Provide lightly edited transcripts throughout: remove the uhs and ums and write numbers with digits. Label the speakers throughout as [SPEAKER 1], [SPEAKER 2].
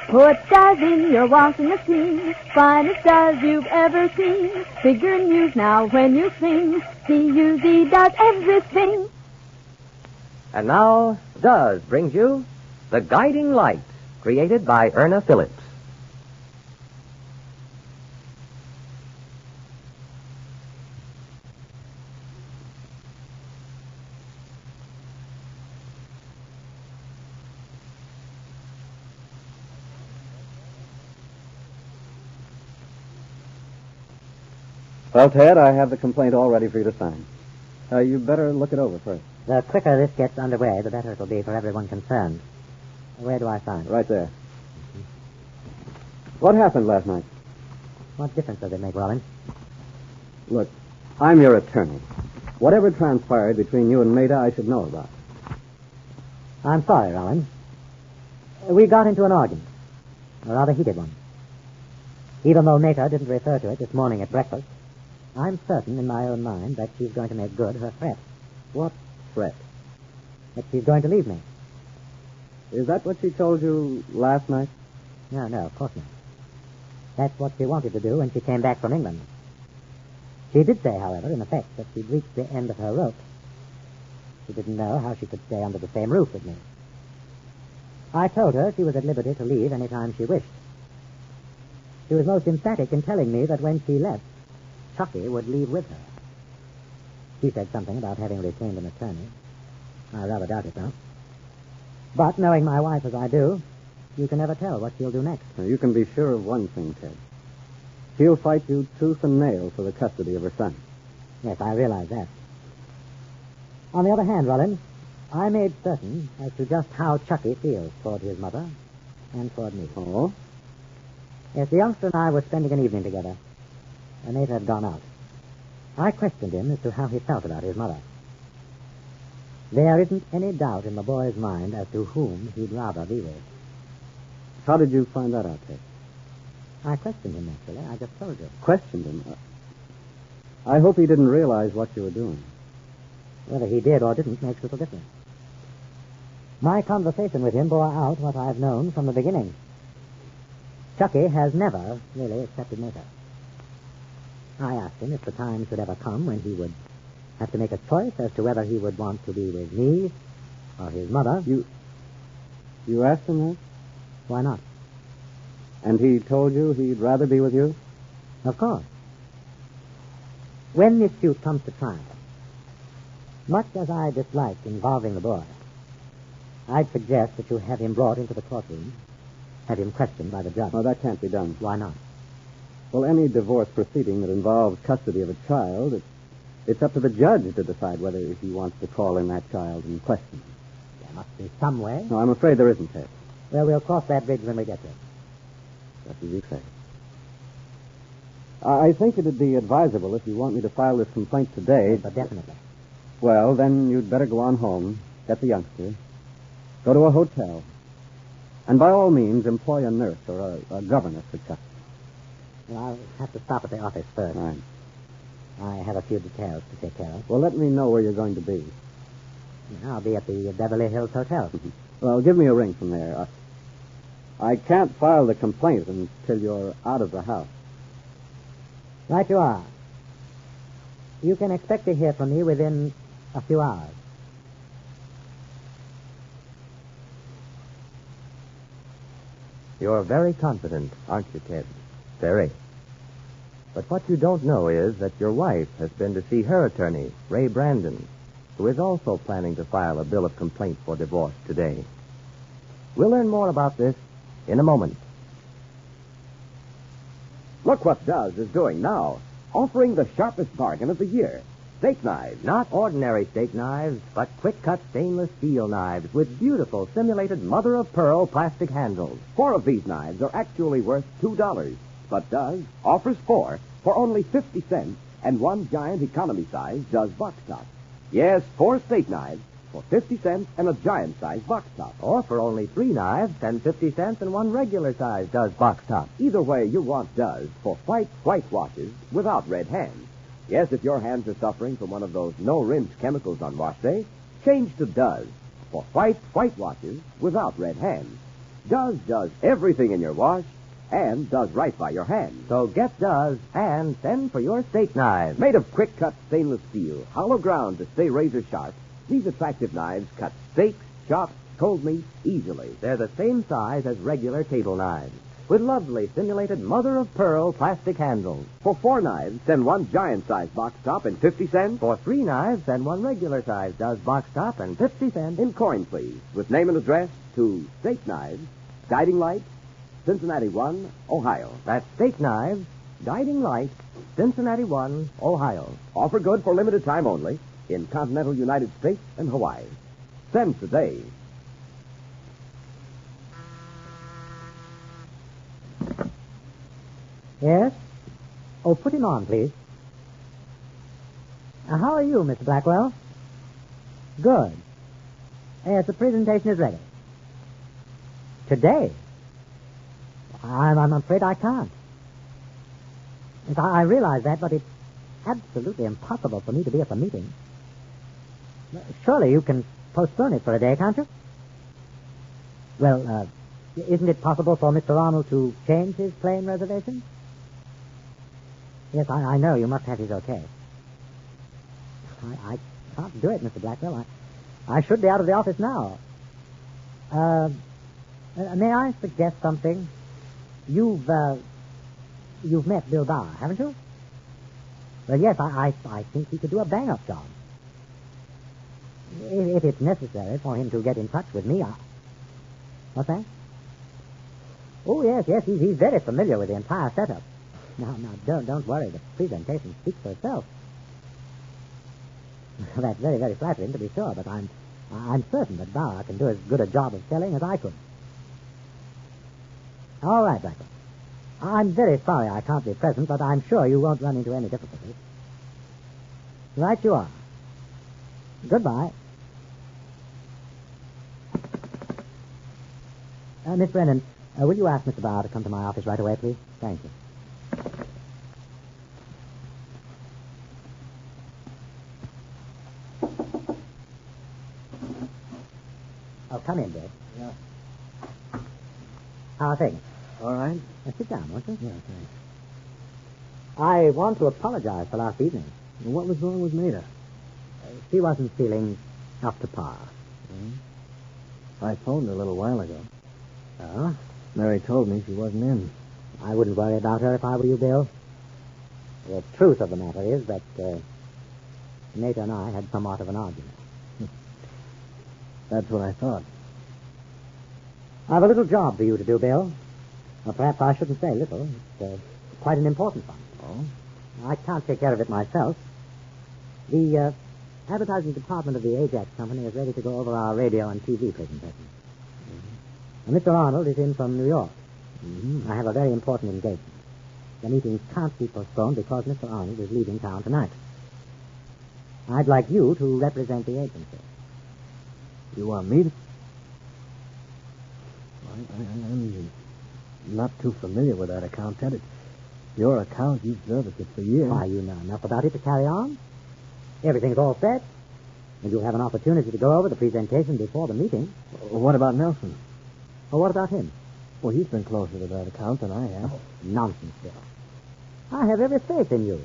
[SPEAKER 1] Put Does in your washing machine. Finest Does you've ever seen. Figure and use now when you sing. D-U-Z does everything.
[SPEAKER 2] And now, Does brings you The Guiding Light, created by Erna Phillips.
[SPEAKER 3] Well, Ted, I have the complaint all ready for you to sign. You better look it over first.
[SPEAKER 4] The quicker this gets underway, the better it'll be for everyone concerned. Where do I sign?
[SPEAKER 3] Right there. What happened last night?
[SPEAKER 4] What difference does it make, Rollins?
[SPEAKER 3] Look, I'm your attorney. Whatever transpired between you and Maida, I should know about.
[SPEAKER 4] I'm sorry, Rollins. We got into an argument. A rather heated one. Even though Maida didn't refer to it this morning at breakfast, I'm certain in my own mind that she's going to make good her threat.
[SPEAKER 3] What threat?
[SPEAKER 4] That she's going to leave me.
[SPEAKER 3] Is that what she told you last night?
[SPEAKER 4] No, of course not. That's what she wanted to do when she came back from England. She did say, however, in effect, that she'd reached the end of her rope. She didn't know how she could stay under the same roof with me. I told her she was at liberty to leave any time she wished. She was most emphatic in telling me that when she left, Chucky would leave with her. She said something about having retained an attorney. I rather doubt it, though. But knowing my wife as I do, you can never tell what she'll do next.
[SPEAKER 3] Now, you can be sure of one thing, Ted. She'll fight you tooth and nail for the custody of her son.
[SPEAKER 4] Yes, I realize that. On the other hand, Rollins, I made certain as to just how Chucky feels toward his mother and toward me.
[SPEAKER 3] Oh?
[SPEAKER 4] Yes, the youngster and I were spending an evening together. Anita had gone out. I questioned him as to how he felt about his mother. There isn't any doubt in the boy's mind as to whom he'd rather be with.
[SPEAKER 3] How did you find that out, Ted?
[SPEAKER 4] I questioned him, naturally. I just told you.
[SPEAKER 3] Questioned him? I hope he didn't realize what you were doing.
[SPEAKER 4] Whether he did or didn't makes little difference. My conversation with him bore out what I've known from the beginning. Chucky has never really accepted Maida. I asked him if the time should ever come when he would have to make a choice as to whether he would want to be with me or his mother.
[SPEAKER 3] You asked him that?
[SPEAKER 4] Why not?
[SPEAKER 3] And he told you he'd rather be with you?
[SPEAKER 4] Of course. When this suit comes to trial, much as I dislike involving the boy, I'd suggest that you have him brought into the courtroom, have him questioned by the judge.
[SPEAKER 3] Oh, that can't be done.
[SPEAKER 4] Why not?
[SPEAKER 3] Well, any divorce proceeding that involves custody of a child, it's up to the judge to decide whether he wants to call in that child and question him.
[SPEAKER 4] There must be some way.
[SPEAKER 3] No, I'm afraid there isn't, Ted.
[SPEAKER 4] Well, we'll cross that bridge when we get there.
[SPEAKER 3] Just as you say. I think it'd be advisable if you want me to file this complaint today.
[SPEAKER 4] But definitely.
[SPEAKER 3] Well, then you'd better go on home, get the youngster, go to a hotel, and by all means employ a nurse or a governess for Chuck.
[SPEAKER 4] Well, I'll have to stop at the office first.
[SPEAKER 3] Right.
[SPEAKER 4] I have a few details to take care of.
[SPEAKER 3] Well, let me know where you're going to be.
[SPEAKER 4] I'll be at the Beverly Hills Hotel.
[SPEAKER 3] Well, give me a ring from there. I can't file the complaint until you're out of the house.
[SPEAKER 4] Right you are. You can expect to hear from me within a few hours.
[SPEAKER 2] You're very confident, aren't you, Ted? Very. But what you don't know is that your wife has been to see her attorney, Ray Brandon, who is also planning to file a bill of complaint for divorce today. We'll learn more about this in a moment.
[SPEAKER 5] Look what Does is doing now, offering the sharpest bargain of the year. Steak knives.
[SPEAKER 2] Not ordinary steak knives, but quick-cut stainless steel knives with beautiful simulated mother-of-pearl plastic handles.
[SPEAKER 5] 4 of these knives are actually worth $2, but Does offers 4 for only 50 cents and 1 giant economy-size Does box top. Yes, 4 steak knives for 50 cents and a giant-size box top.
[SPEAKER 2] Or for only 3 knives and 50 cents and 1 regular-size Does box top.
[SPEAKER 5] Either way, you want Does for white washes without red hands. Yes, if your hands are suffering from one of those no-rinse chemicals on wash day, change to Does for white washes without red hands. Does does everything in your wash and does right by your hands.
[SPEAKER 2] So get Does and send for your steak knives.
[SPEAKER 5] Made of quick-cut stainless steel, hollow ground to stay razor sharp, these attractive knives cut steaks, chops, cold meat easily.
[SPEAKER 2] They're the same size as regular table knives, with lovely simulated mother-of-pearl plastic handles.
[SPEAKER 5] For 4 knives, send 1 giant-sized box top and 50 cents.
[SPEAKER 2] For 3 knives, send 1 regular-sized Does box top and 50 cents.
[SPEAKER 5] In coin, please, with name and address to Steak Knives, Guiding Light, Cincinnati 1, Ohio.
[SPEAKER 2] That's Steak Knives, Guiding Light, Cincinnati 1, Ohio.
[SPEAKER 5] Offer good for limited time only in continental United States and Hawaii. Send today.
[SPEAKER 4] Yes? Oh, put him on, please. How are you, Mr. Blackwell? Good. Yes, the presentation is ready. Today? I'm afraid I can't. Yes, I realize that, but it's absolutely impossible for me to be at the meeting. Surely you can postpone it for a day, can't you? Well, isn't it possible for Mr. Arnold to change his plane reservation? Yes, I know. You must have his okay. I can't do it, Mr. Blackwell. I should be out of the office now. May I suggest something? You've met Bill Bauer, haven't you? Well, yes, I think he could do a bang-up job. If it's necessary for him to get in touch with me, What's that? Oh, yes, he's very familiar with the entire setup. Now, don't worry. The presentation speaks for itself. That's very, very flattering, to be sure, but I'm certain that Bauer can do as good a job of selling as I could. All right, Blackwell. I'm very sorry I can't be present, but I'm sure you won't run into any difficulties. Right you are. Goodbye. Miss Brennan, will you ask Mr. Bauer to come to my office right away, please? Thank you. Oh, come in, Dave.
[SPEAKER 3] Yeah.
[SPEAKER 4] How are things?
[SPEAKER 3] All right.
[SPEAKER 4] Sit down, won't you?
[SPEAKER 3] Yeah, thanks.
[SPEAKER 4] I want to apologize for last evening.
[SPEAKER 3] What was wrong with Maida?
[SPEAKER 4] She wasn't feeling up to par.
[SPEAKER 3] I phoned her a little while ago.
[SPEAKER 4] Oh?
[SPEAKER 3] Mary told me she wasn't in.
[SPEAKER 4] I wouldn't worry about her if I were you, Bill. The truth of the matter is that Nate and I had somewhat of an argument.
[SPEAKER 3] That's what I thought.
[SPEAKER 4] I have a little job for you to do, Bill. Or perhaps I shouldn't say little. It's quite an important one.
[SPEAKER 3] Oh?
[SPEAKER 4] I can't take care of it myself. The advertising department of the Ajax Company is ready to go over our radio and TV presentation. Mr. Arnold is in from New York. I have a very important engagement. The meeting can't be postponed because Mr. Arnold is leaving town tonight. I'd like you to represent the agency.
[SPEAKER 3] You want me to? I'm not too familiar with that account, Ted. It's your account. You've serviced it for years.
[SPEAKER 4] Why, you know enough about it to carry on. Everything's all set. And you'll have an opportunity to go over the presentation before the meeting.
[SPEAKER 3] What about Nelson?
[SPEAKER 4] Well, what about him?
[SPEAKER 3] Well, he's been closer to that account than I have.
[SPEAKER 4] Oh, nonsense, Bill. I have every faith in you.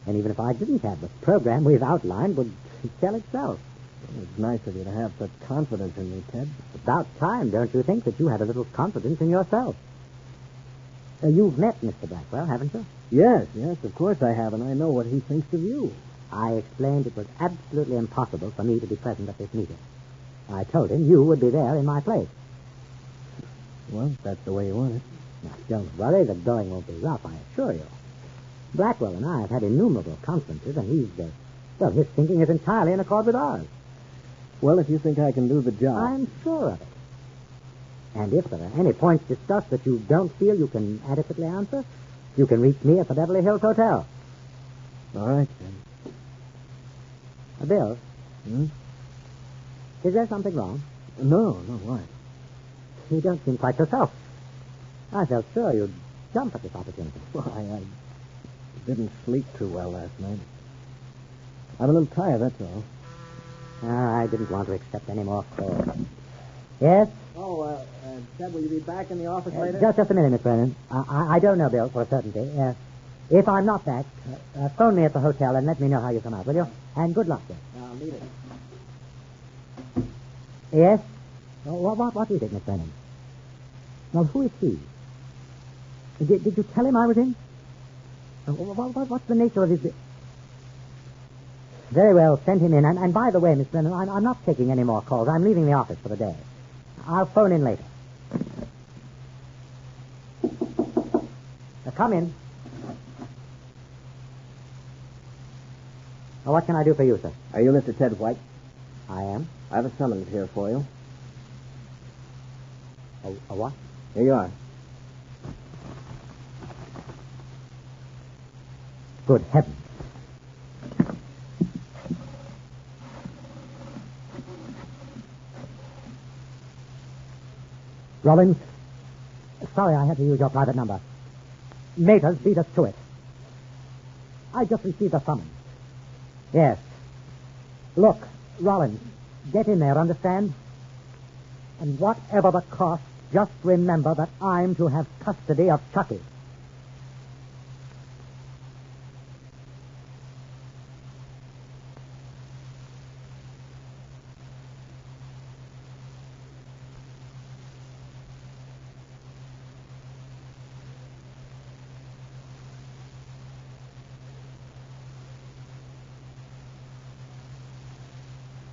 [SPEAKER 4] And even if I didn't have, the program we've outlined would sell itself.
[SPEAKER 3] It's nice of you to have such confidence in me, Ted.
[SPEAKER 4] It's about time, don't you think, that you had a little confidence in yourself? You've met Mr. Blackwell, haven't you?
[SPEAKER 3] Yes, of course I have, and I know what he thinks of you.
[SPEAKER 4] I explained it was absolutely impossible for me to be present at this meeting. I told him you would be there in my place.
[SPEAKER 3] Well, if that's the way you want it.
[SPEAKER 4] Now, don't worry, the going won't be rough, I assure you. Blackwell and I have had innumerable conferences, and his thinking is entirely in accord with ours.
[SPEAKER 3] Well, if you think I can do the job...
[SPEAKER 4] I'm sure of it. And if there are any points discussed that you don't feel you can adequately answer, you can reach me at the Beverly Hills Hotel.
[SPEAKER 3] All right, then.
[SPEAKER 4] Bill? Is there something wrong?
[SPEAKER 3] No, why?
[SPEAKER 4] You don't seem quite yourself. I felt sure you'd jump at this opportunity.
[SPEAKER 3] Well, I didn't sleep too well last night. I'm a little tired, that's all.
[SPEAKER 4] I didn't want to accept any more calls. Yes?
[SPEAKER 3] Oh, Ted, will you be back in the office later?
[SPEAKER 4] Just a minute, Miss Brennan. I don't know, Bill, for a certainty. If I'm not back, phone me at the hotel and let me know how you come out, will you? And good luck, sir.
[SPEAKER 3] I'll need it.
[SPEAKER 4] Yes? What is it, Miss Brennan? Well, who is he? Did you tell him I was in? What's the nature of his... Very well, send him in. And by the way, Miss Brennan, I'm not taking any more calls. I'm leaving the office for the day. I'll phone in later. Come in. What can I do for you, sir?
[SPEAKER 3] Are you Mr. Ted White?
[SPEAKER 4] I am.
[SPEAKER 3] I have a summons here for you.
[SPEAKER 4] A what?
[SPEAKER 3] Here you are.
[SPEAKER 4] Good heavens. Rollins, sorry I had to use your private number. Maters beat us to it. I just received a summons. Yes. Look, Rollins, get in there, understand? And whatever the cost, just remember that I'm to have custody of Chucky.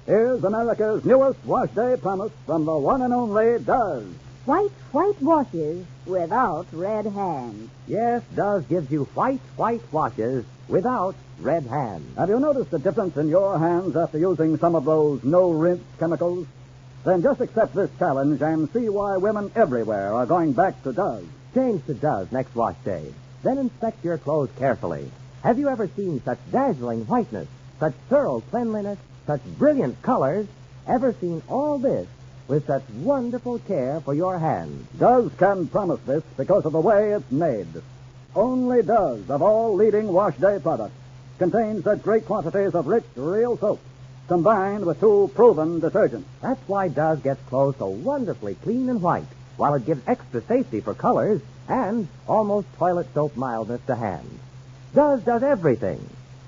[SPEAKER 6] Here's America's newest wash day promise from the one and only Does.
[SPEAKER 1] White washes without red hands.
[SPEAKER 2] Yes, Does gives you white washes without red hands.
[SPEAKER 6] Have you noticed the difference in your hands after using some of those no-rinse chemicals? Then just accept this challenge and see why women everywhere are going back to Does.
[SPEAKER 2] Change to Does next wash day. Then inspect your clothes carefully. Have you ever seen such dazzling whiteness, such thorough cleanliness, such brilliant colors? Ever seen all this with such wonderful care for your hands?
[SPEAKER 6] Does can promise this because of the way it's made. Only Does, of all leading wash day products, contains such great quantities of rich, real soap, combined with 2 proven detergents.
[SPEAKER 2] That's why Does gets clothes so wonderfully clean and white, while it gives extra safety for colors and almost toilet soap mildness to hands. Does everything.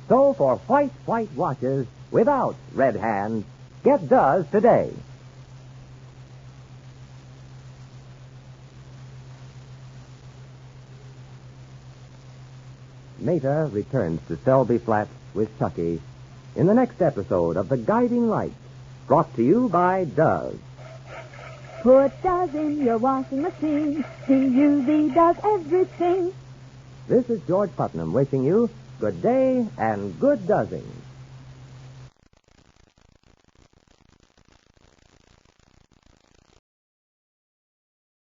[SPEAKER 2] So for white washes without red hands, get Does today. Mater returns to Selby Flats with Chucky in the next episode of The Guiding Light, brought to you by Does.
[SPEAKER 1] Put Does in your washing machine. D-U-Z does everything.
[SPEAKER 2] This is George Putnam wishing you good day and good dozing.